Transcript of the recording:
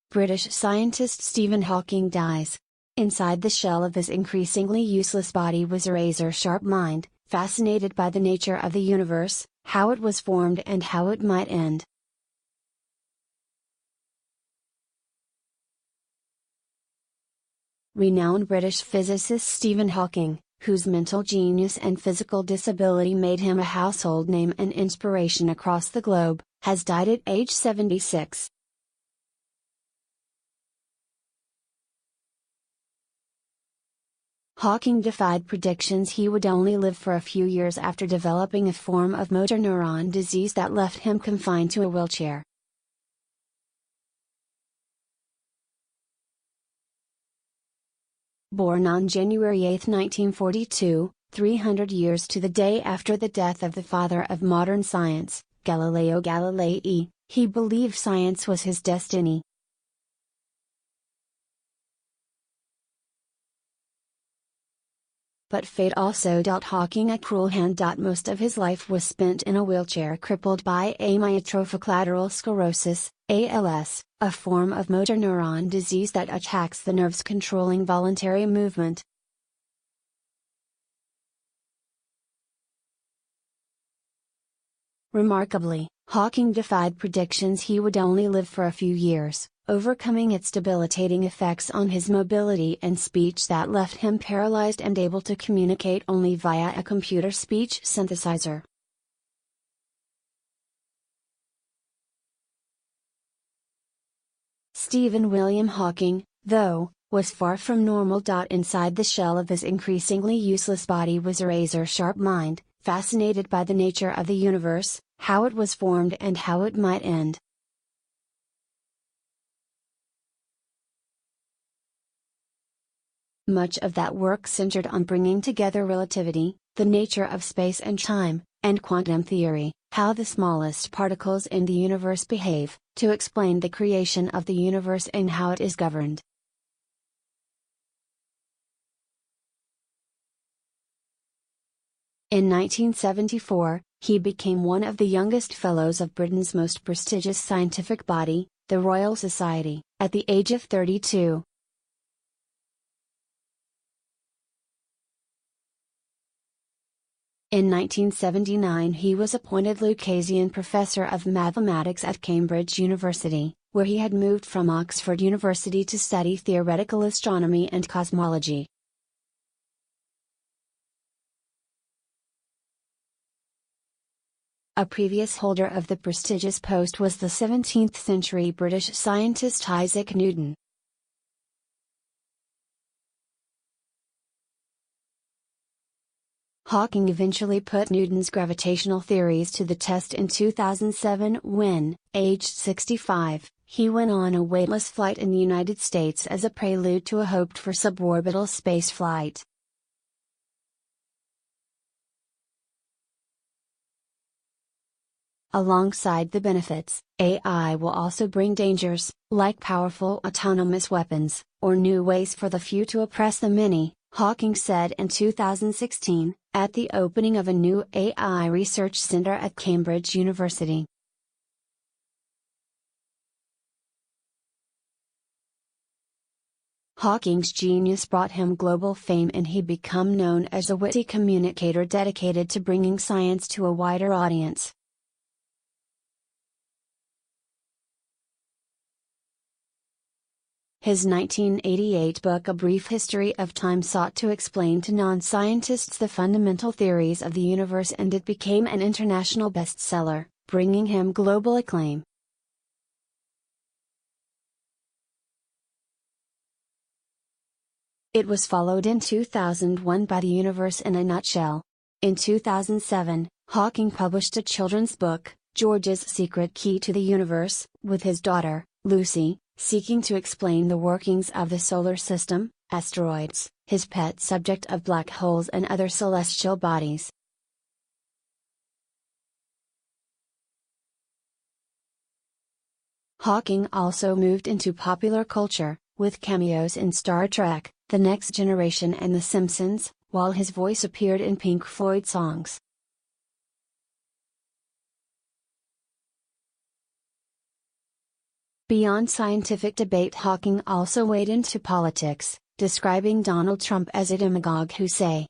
British scientist Stephen Hawking dies. Inside the shell of his increasingly useless body was a razor-sharp mind, fascinated by the nature of the universe, how it was formed and how it might end. Renowned British physicist Stephen Hawking, whose mental genius and physical disability made him a household name and inspiration across the globe, has died at age 76. Hawking defied predictions he would only live for a few years after developing a form of motor neuron disease that left him confined to a wheelchair. Born on January 8, 1942, 300 years to the day after the death of the father of modern science, Galileo Galilei, he believed science was his destiny. But fate also dealt Hawking a cruel hand. Most of his life was spent in a wheelchair, crippled by amyotrophic lateral sclerosis, ALS, a form of motor neuron disease that attacks the nerves controlling voluntary movement. Remarkably, Hawking defied predictions he would only live for a few years, overcoming its debilitating effects on his mobility and speech that left him paralyzed and able to communicate only via a computer speech synthesizer. Stephen William Hawking, though, was far from normal. Inside the shell of his increasingly useless body was a razor-sharp mind, fascinated by the nature of the universe, how it was formed and how it might end. Much of that work centered on bringing together relativity, the nature of space and time, and quantum theory, how the smallest particles in the universe behave, to explain the creation of the universe and how it is governed. In 1974, he became one of the youngest fellows of Britain's most prestigious scientific body, the Royal Society, at the age of 32. In 1979 he was appointed Lucasian Professor of Mathematics at Cambridge University, where he had moved from Oxford University to study theoretical astronomy and cosmology. A previous holder of the prestigious post was the 17th-century British scientist Isaac Newton. Hawking eventually put Newton's gravitational theories to the test in 2007 when, aged 65, he went on a weightless flight in the United States as a prelude to a hoped-for suborbital spaceflight. Alongside the benefits, AI will also bring dangers, like powerful autonomous weapons, or new ways for the few to oppress the many, Hawking said in 2016, at the opening of a new AI research center at Cambridge University. Hawking's genius brought him global fame and he became known as a witty communicator dedicated to bringing science to a wider audience. His 1988 book A Brief History of Time sought to explain to non-scientists the fundamental theories of the universe, and it became an international bestseller, bringing him global acclaim. It was followed in 2001 by The Universe in a Nutshell. In 2007, Hawking published a children's book, George's Secret Key to the Universe, with his daughter, Lucy, seeking to explain the workings of the solar system, asteroids, his pet subject of black holes and other celestial bodies. Hawking also moved into popular culture, with cameos in Star Trek, The Next Generation and The Simpsons, while his voice appeared in Pink Floyd songs. Beyond scientific debate, Hawking also waded into politics, describing Donald Trump as a demagogue who say,